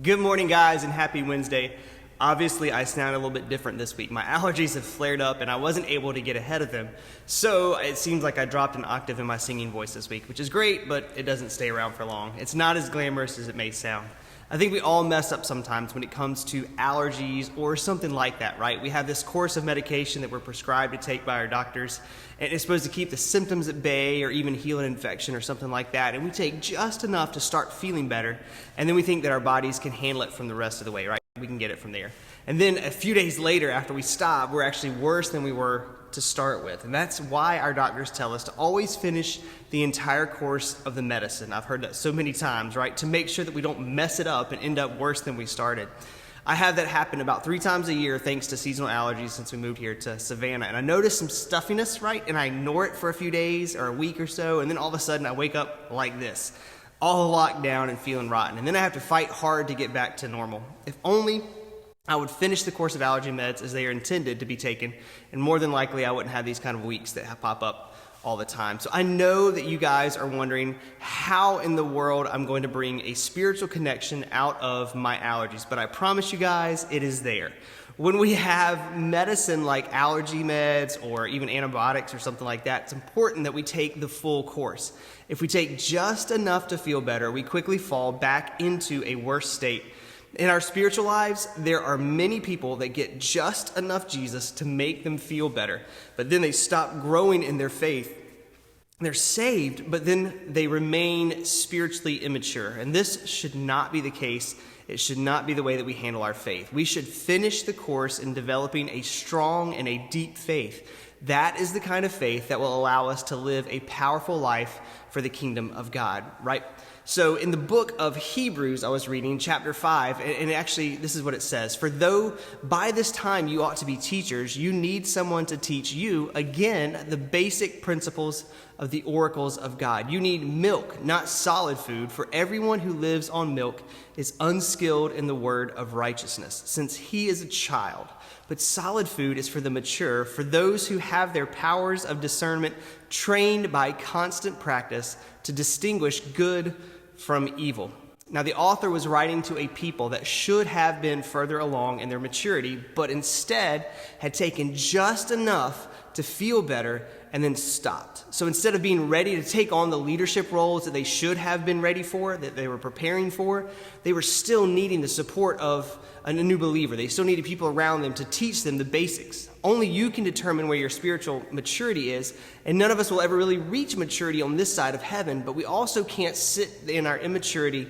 Good morning, guys, and happy Wednesday. Obviously, I sound a little bit different this week. My allergies have flared up, and I wasn't able to get ahead of them. So it seems like I dropped an octave in my singing voice this week, which is great, but it doesn't stay around for long. It's not as glamorous as it may sound. I think we all mess up sometimes when it comes to allergies or something like that, right? We have this course of medication that we're prescribed to take by our doctors, and it's supposed to keep the symptoms at bay or even heal an infection or something like that. And we take just enough to start feeling better, and then we think that our bodies can handle it from the rest of the way, right? We can get it from there. And then a few days later, after we stop, we're actually worse than we were to start with. And that's why our doctors tell us to always finish the entire course of the medicine. I've heard that so many times, right? To make sure that we don't mess it up and end up worse than we started. I have that happen about 3 times a year thanks to seasonal allergies since we moved here to Savannah. And I notice some stuffiness, right? And I ignore it for a few days or a week or so. And then all of a sudden I wake up like this, all locked down and feeling rotten. And then I have to fight hard to get back to normal. If only I would finish the course of allergy meds as they are intended to be taken, and more than likely I wouldn't have these kind of weeks that pop up all the time. So I know that you guys are wondering how in the world I'm going to bring a spiritual connection out of my allergies, but I promise you guys it is there. When we have medicine like allergy meds or even antibiotics or something like that, it's important that we take the full course. If we take just enough to feel better, we quickly fall back into a worse state. In our spiritual lives, there are many people that get just enough Jesus to make them feel better, but then they stop growing in their faith. They're saved, but then they remain spiritually immature. And this should not be the case. It should not be the way that we handle our faith. We should finish the course in developing a strong and a deep faith. That is the kind of faith that will allow us to live a powerful life for the kingdom of God, right? So in the book of Hebrews, I was reading chapter 5, and actually this is what it says. For though by this time you ought to be teachers, you need someone to teach you, again, the basic principles of the oracles of God. You need milk, not solid food, for everyone who lives on milk is unskilled in the word of righteousness, since he is a child. But solid food is for the mature, for those who have their powers of discernment trained by constant practice to distinguish good from evil. Now, the author was writing to a people that should have been further along in their maturity, but instead had taken just enough to feel better and then stopped. So instead of being ready to take on the leadership roles that they should have been ready for, that they were preparing for, they were still needing the support of a new believer. They still needed people around them to teach them the basics. Only you can determine where your spiritual maturity is, and none of us will ever really reach maturity on this side of heaven, but we also can't sit in our immaturity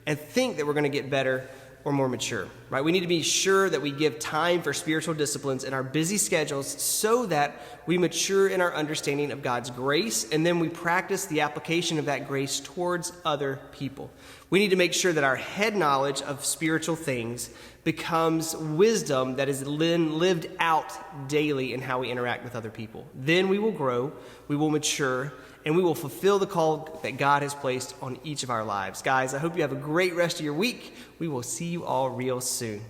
and think that we're going to get better or more mature, right? We need to be sure that we give time for spiritual disciplines in our busy schedules so that we mature in our understanding of God's grace, and then we practice the application of that grace towards other people. We need to make sure that our head knowledge of spiritual things becomes wisdom that is lived out daily in how we interact with other people. Then we will grow, we will mature, and we will fulfill the call that God has placed on each of our lives. Guys, I hope you have a great rest of your week. We will see you all real soon.